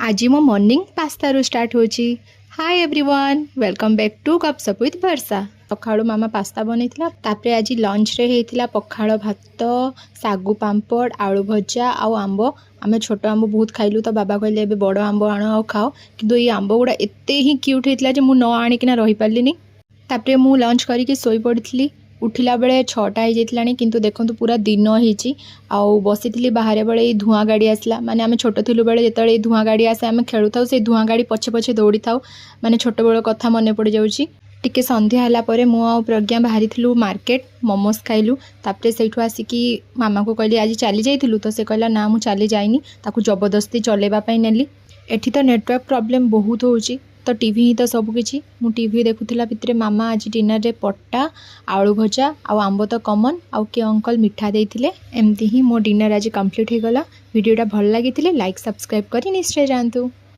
आज मो morning pasta रू स्टार्ट होची। Hi everyone, welcome back to Gapshap with Varsha. सकाळू मामा पास्ता बनैथिला। तापरे आज लंच रे हेतिला पखाळ भात, सागु पांपड़, आलू भजा आउ आंब। आमे छोट आंब बहुत खाइलु तो बाबा कहले एबे बड़ आंब आण आ खाओ, किंतु ये आंब गुड़ा एते ही क्यूट हेतिला जे मु न आनिकिना रही पारलिनी। तापरे मु लंच करिके सोई पड़िथिली। उठिला बेले 6टा हो जाइलानी, किंतु देखंतु पूरा दिन होईची। आउ बसिथिली बाहर बेले ई धुआं गाड़ी आसला। माने आमे छोट थिलु बेले जेतले ई धुआं गाड़ी आसे आमे खेलु थाउ, से धुआं गाड़ी पछे पछे दौड़ी थाउ। माने छोट बेले कथा मने पड़ जाउची। टिके संध्या हला परे मु आ प्रज्ञा बाहरी थिलु मार्केट, मोमोस खाइलु। तापरे सेठु आसिकी मामा को कहली आज चली जाइथिलु, तो से कहला ना मु चली जाइनी, ताकू जबरदस्ती चलेबा पई नेली। एठी तो नेटवर्क प्रॉब्लम बहुत होउची, तो टीवी ही तो सब किछि। मु टीवी देखुथिला भितरे मामा आज डिनर रे पट्टा, आलू भजा आउ आंब तो कॉमन, आउ के अंकल मिठा देइथिले। एमती ही मो डिनर आज कंप्लीट हो गला। वीडियोटा भल लागिथिले लाइक सब्सक्राइब करी निश्चय जानतु।